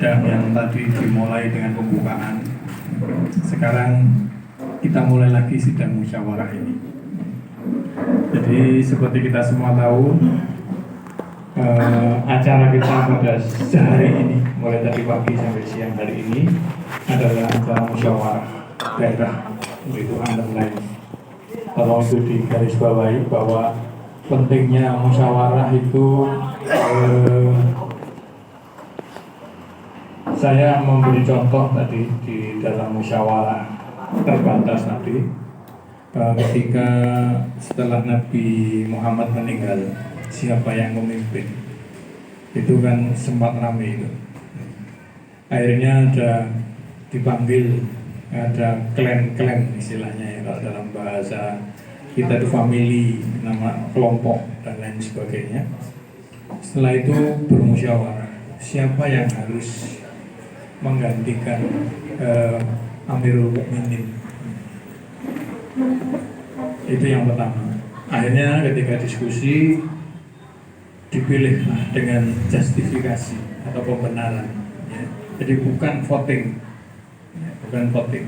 sidang yang tadi dimulai dengan pembukaan. Sekarang kita mulai lagi sidang musyawarah ini. Jadi seperti kita semua tahu, acara kita pada sehari ini, mulai tadi pagi sampai siang hari ini adalah acara musyawarah daerah, yaitu underline. Tolong itu digarisbawahi bahwa pentingnya musyawarah itu, saya memberi contoh tadi di dalam musyawarah terbatas tadi, ketika setelah Nabi Muhammad meninggal, siapa yang memimpin, itu kan sempat ramai itu. Akhirnya dipanggil, ada klan istilahnya ya, kalau dalam bahasa kita itu family, nama kelompok dan lain sebagainya. Setelah itu bermusyawarah, siapa yang harus menggantikan Amirul Mukminin. Itu yang pertama. Akhirnya ketika diskusi dipilih dengan justifikasi atau pembenaran, ya. Jadi bukan voting, ya, bukan voting.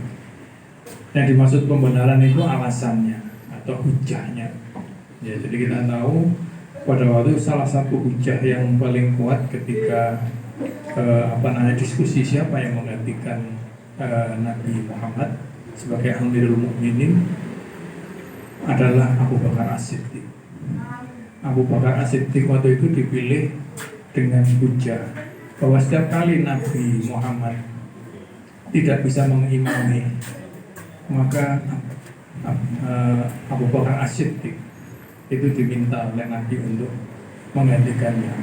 Yang dimaksud pembenaran itu alasannya atau hujahnya. Ya, jadi kita tahu pada waktu salah satu hujah yang paling kuat ketika diskusi siapa yang menggantikan Nabi Muhammad sebagai Amirul Mukminin adalah Abu Bakar As-Siddiq. Abu Bakar As-Siddiq waktu itu dipilih dengan hujah bahwa setiap kali Nabi Muhammad tidak bisa mengimami, maka Abu Bakar As-Siddiq itu diminta oleh Nabi untuk menggantikannya.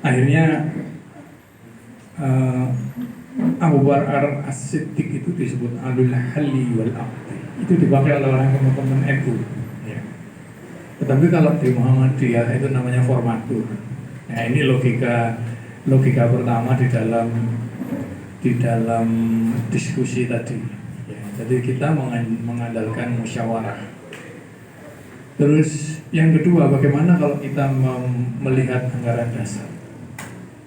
Akhirnya Abu Bakar As-Siddiq itu disebut Alul Halli wal Aqdi. Itu dipakai oleh orang teman-teman NU, ya. Tetapi kalau di Muhammadiyah itu namanya formatur. Nah, ini logika pertama di dalam diskusi tadi, ya. Jadi kita mengandalkan musyawarah. Terus yang kedua, bagaimana kalau kita melihat anggaran dasar?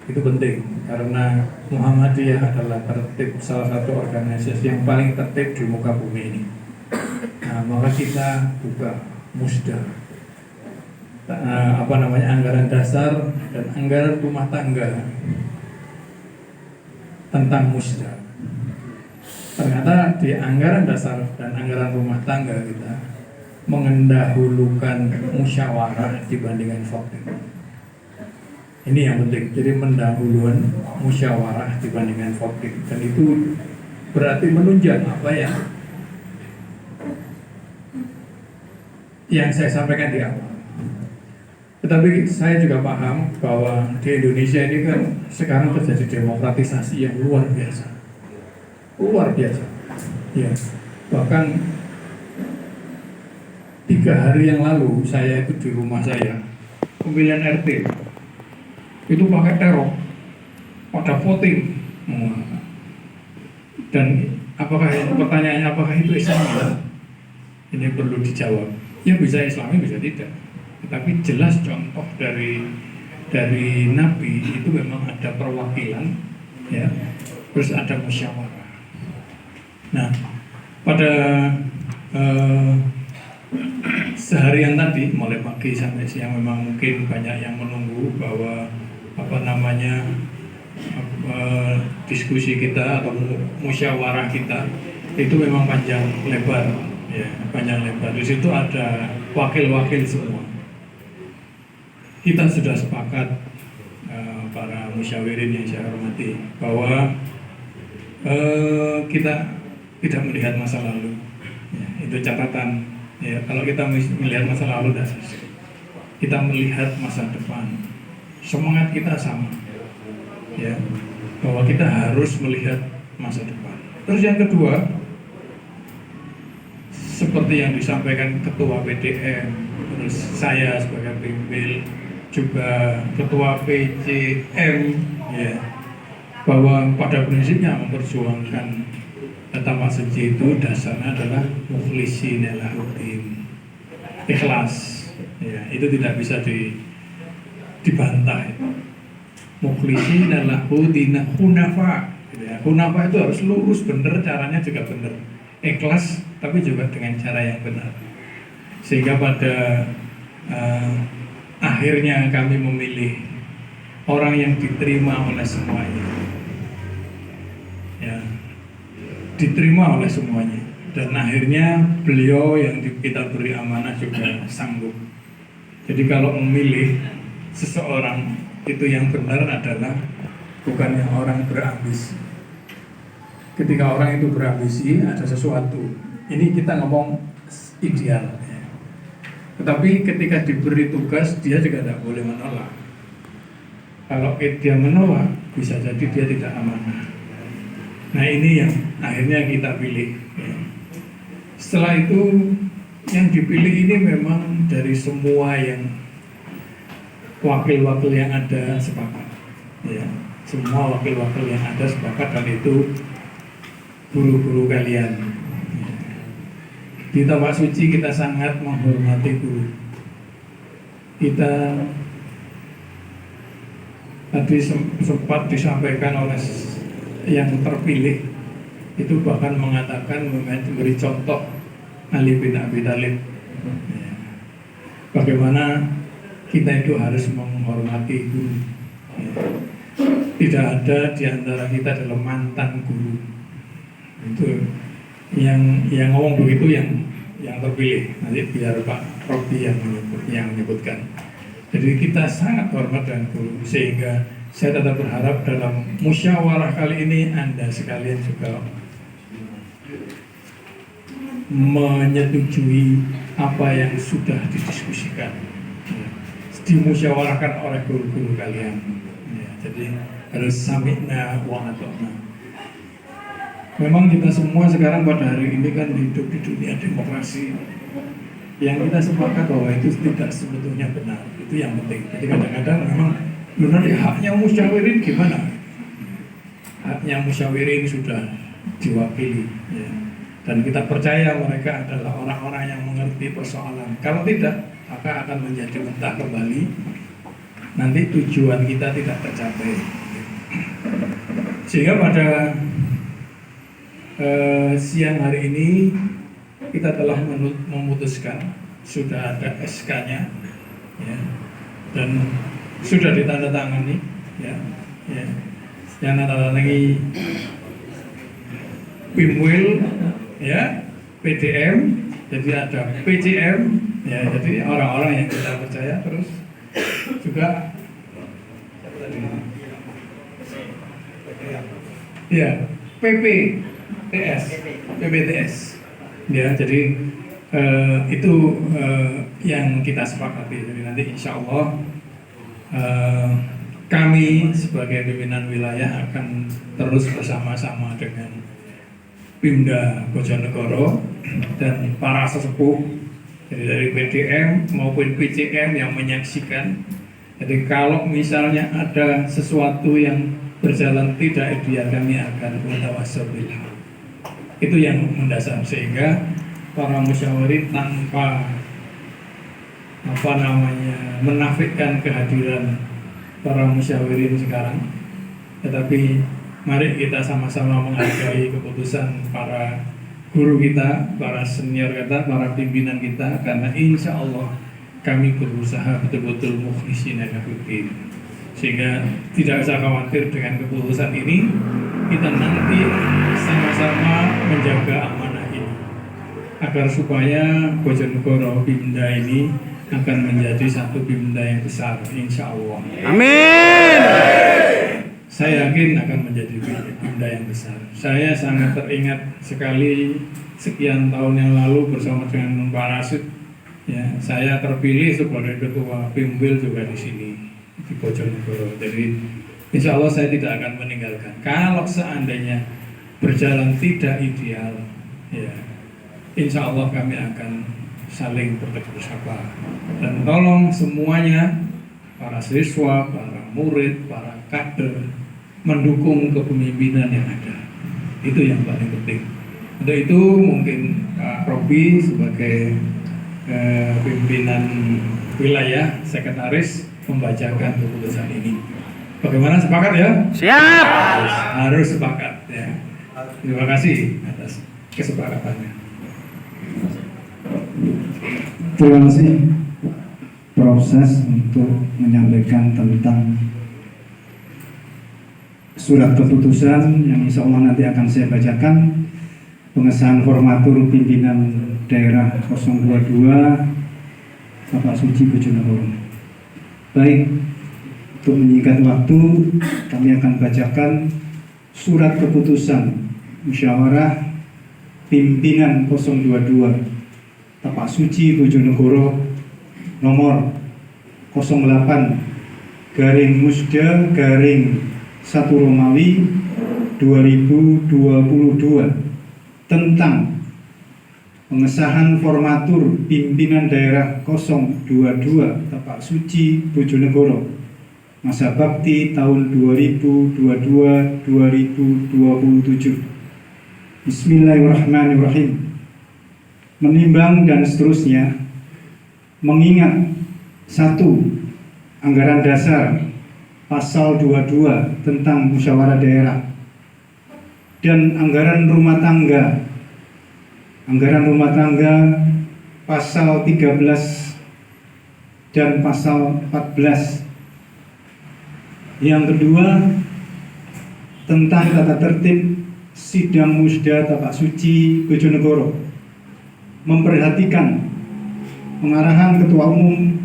Itu penting karena Muhammadiyah adalah tertib, salah satu organisasi yang paling tertib di muka bumi ini. Nah, maka kita buka musda, anggaran dasar dan anggaran rumah tangga tentang musda. Ternyata di anggaran dasar dan anggaran rumah tangga kita mengendahulukan musyawarah dibandingkan voting. Ini yang penting, jadi mendahulukan musyawarah dibandingkan voting. Dan itu berarti menunjang apa ya yang saya sampaikan di awal. Tetapi saya juga paham bahwa di Indonesia ini kan sekarang terjadi demokratisasi yang luar biasa. Luar biasa, ya. Bahkan 3 hari yang lalu saya itu di rumah saya, pemilihan RT, itu pakai teror, pada voting. Dan pertanyaannya apakah itu Islam? Ini perlu dijawab. Ya bisa Islami, bisa tidak. Tetapi jelas contoh dari Nabi itu memang ada perwakilan, ya. Terus ada musyawarah. Nah, pada seharian tadi mulai pagi sampai siang memang mungkin banyak yang menunggu bahwa diskusi kita atau musyawarah kita itu memang panjang lebar, ya, panjang lebar. Di situ ada wakil-wakil semua. Kita sudah sepakat, para musyawirin yang saya hormati, bahwa kita tidak melihat masa lalu, ya, itu catatan. Ya, kalau kita melihat masa lalu dah selesai. Kita melihat masa depan. Semangat kita sama, ya, bahwa kita harus melihat masa depan. Terus yang kedua, seperti yang disampaikan Ketua PDM, terus saya sebagai pimpinan, juga Ketua PCM, ya, bahwa pada prinsipnya memperjuangkan tamat suci itu dasarnya adalah mukhlisina lahuddin, ikhlas, ya, itu tidak bisa dibantah. mukhlishina lahu dina hunafa. Hunafa itu harus lurus, benar, caranya juga benar, ikhlas, tapi juga dengan cara yang benar. Sehingga pada akhirnya kami memilih orang yang diterima oleh semuanya, ya, diterima oleh semuanya. Dan akhirnya beliau yang kita beri amanah juga sanggup. Jadi kalau memilih seseorang itu yang benar adalah bukan yang orang berambisi. Ketika orang itu berambisi ada sesuatu, ini kita ngomong ideal ya. Tetapi ketika diberi tugas dia juga tidak boleh menolak. Kalau dia menolak bisa jadi dia tidak amanah. Nah ini yang akhirnya kita pilih ya. Setelah itu yang dipilih ini memang dari semua yang wakil-wakil yang ada sepakat ya. Semua wakil-wakil yang ada sepakat, dan itu guru-guru kalian. Di tempat suci kita sangat menghormati guru. Kita tadi sempat disampaikan oleh yang terpilih itu bahkan mengatakan, memberi contoh Ali bin Abi Thalib. Bagaimana kita itu harus menghormati guru. Tidak ada di antara kita adalah mantan guru. Itu yang ngomong begitu yang terpilih. Nanti biar Pak Robi yang menyebutkan. Jadi kita sangat hormat dengan guru, sehingga saya tetap berharap dalam musyawarah kali ini Anda sekalian juga menyetujui apa yang sudah didiskusikan, dimusyawarahkan oleh guru-guru kalian. Jadi harus sami'na wa ata'na. Memang kita semua sekarang pada hari ini kan hidup di dunia demokrasi, yang kita sepakat bahwa itu tidak sebetulnya benar. Itu yang penting. Jadi kadang-kadang memang benar ya, haknya musyawirin gimana? Haknya musyawirin sudah diwakili ya. Dan kita percaya mereka adalah orang-orang yang mengerti persoalan. Kalau tidak, maka akan menjadi mentah kembali. Nanti tujuan kita tidak tercapai. Sehingga pada siang hari ini kita telah memutuskan, sudah ada SK-nya ya, dan sudah ditandatangani ya, yang ditandatangani Pimwil ya, PDM, jadi ada PCM ya, jadi orang-orang yang kita percaya. Terus juga ya, PPTS ya, jadi itu yang kita sepakati. Jadi nanti insya Allah kami sebagai pimpinan wilayah akan terus bersama-sama dengan Pimda Bojonegoro dan para sesepuh, jadi dari PDM maupun PCM yang menyaksikan. Jadi kalau misalnya ada sesuatu yang berjalan tidak ideal, kami akan mutawassaw bil haq. Itu yang mendasar, sehingga para musyawirin tanpa menafikan kehadiran para musyawirin sekarang, tetapi mari kita sama-sama menghargai keputusan para guru kita, para senior kita, para pimpinan kita, karena insya Allah kami berusaha betul-betul mukhlishina lahuddin. Sehingga tidak usah khawatir dengan keputusan ini, kita nanti sama-sama menjaga amanah ini, agar supaya Bojonegoro Pimda ini akan menjadi satu Pimda yang besar, insya Allah. Amin. Saya yakin akan menjadi Pimda yang besar. Saya sangat teringat sekali sekian tahun yang lalu bersama dengan Pak Rasid, ya, saya terpilih sebagai ketua Pimwil juga di sini di Bojonegoro. Jadi insya Allah saya tidak akan meninggalkan. Kalau seandainya berjalan tidak ideal, ya, insya Allah kami akan saling bertegur sapa. Dan tolong semuanya, para siswa, para murid, para kader, mendukung kepemimpinan yang ada. Itu yang paling penting. Untuk itu mungkin Pak Robi sebagai pimpinan wilayah, sekretaris, membacakan keputusan ini. Bagaimana, sepakat ya? Siap. Harus sepakat ya. Terima kasih atas kesepakatannya. Terima kasih proses untuk menyampaikan tentang surat keputusan yang insya Allah nanti akan saya bacakan, pengesahan formatur pimpinan daerah 022 Bapak Suci Bojonegoro. Baik, untuk menyingkat waktu, kami akan bacakan surat keputusan musyawarah pimpinan 022 Bapak Suci Bojonegoro nomor 08/Musda/1 Romawi 2022 tentang pengesahan formatur pimpinan daerah 022 Bapak Suci Bojonegoro masa bakti tahun 2022-2027. Bismillahirrahmanirrahim. Menimbang dan seterusnya, mengingat 1. Anggaran dasar pasal 22 tentang musyawarah daerah dan anggaran rumah tangga pasal 13 dan pasal 14. Yang kedua, tentang tata tertib sidang musda Bapak Suci Bojonegoro, memperhatikan pengarahan Ketua Umum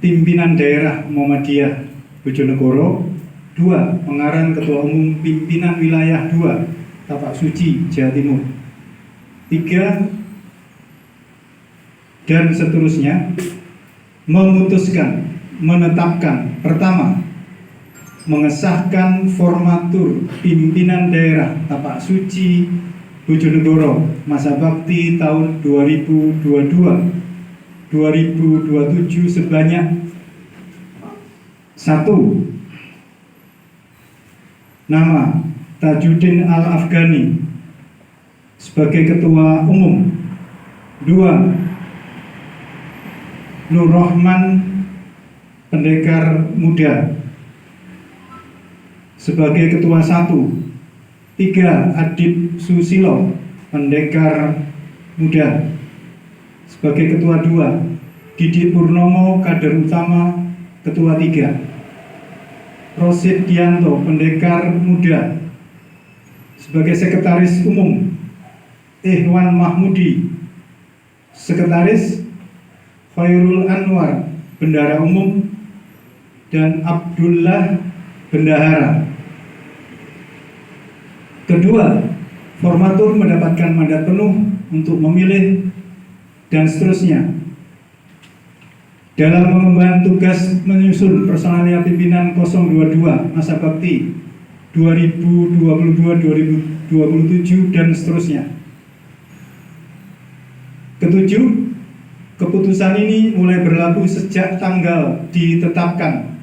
Pimpinan Daerah Muhammadiyah Bojonegoro. 2. Pengarahan Ketua Umum Pimpinan Wilayah 2 Bapak Suci Jawa Timur. 3. Dan seterusnya, memutuskan, menetapkan, pertama, mengesahkan formatur pimpinan daerah Bapak Suci Bojonegoro masa bakti tahun 2022-2027 sebanyak 1. Nama Tajuddin Al-Afghani sebagai Ketua Umum. 2. Nur Rahman Pendekar Muda sebagai Ketua 1. 3. Adib Susilo Pendekar Muda sebagai Ketua 2. Didi Purnomo Kader Utama Ketua 3. Rosid Dianto Pendekar Muda sebagai Sekretaris Umum. Ikhwan Mahmudi Sekretaris. Khairul Anwar Bendahara Umum dan Abdullah Bendahara. Kedua, formatur mendapatkan mandat penuh untuk memilih dan seterusnya dalam mengemban tugas menyusun personalia pimpinan 022 masa bakti 2022-2027 dan seterusnya. Ketujuh, keputusan ini mulai berlaku sejak tanggal ditetapkan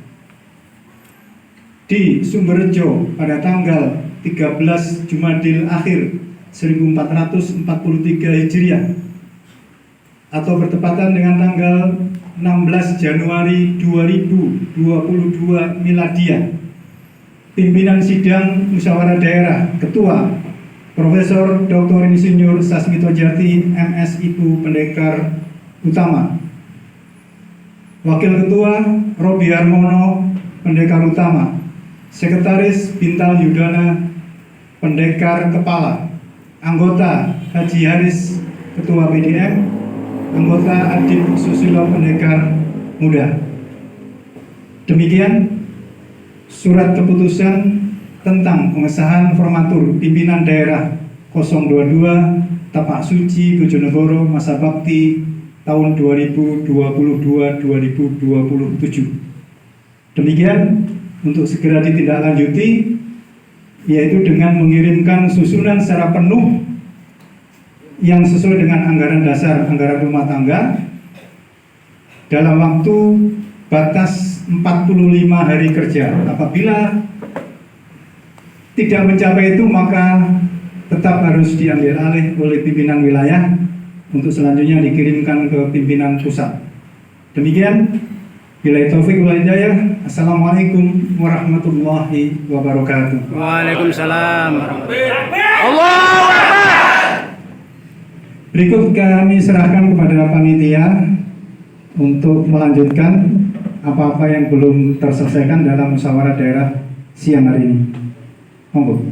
di Sumberjo pada tanggal 13 Jumadil Akhir 1443 Hijriah atau bertepatan dengan tanggal 16 Januari 2022 Miladiah. Pimpinan Sidang Musyawarah Daerah Ketua Profesor Dr. Insinyur Sasmito Jati MS Ibu Pendekar Utama. Wakil Ketua Robi Harmono Pendekar Utama. Sekretaris Bintal Yudana Pendekar Kepala. Anggota Haji Haris Ketua PDM. Anggota Adib Susilo Pendekar Muda. Demikian surat keputusan tentang pengesahan formatur pimpinan daerah 022 Tapak Suci Bojonegoro masa bakti tahun 2022-2027. Demikian untuk segera ditindaklanjuti, yaitu dengan mengirimkan susunan secara penuh yang sesuai dengan anggaran dasar anggaran rumah tangga dalam waktu batas 45 hari kerja. Apabila tidak mencapai itu, maka tetap harus diambil alih oleh pimpinan wilayah untuk selanjutnya dikirimkan ke pimpinan pusat. Demikian, Bila taufik wal hidayah. Assalamualaikum warahmatullahi wabarakatuh. Waalaikumsalam warahmatullahi. Allahu Akbar. Berikut kami serahkan kepada panitia untuk melanjutkan apa-apa yang belum terselesaikan dalam musyawarah daerah siang hari ini. Monggo.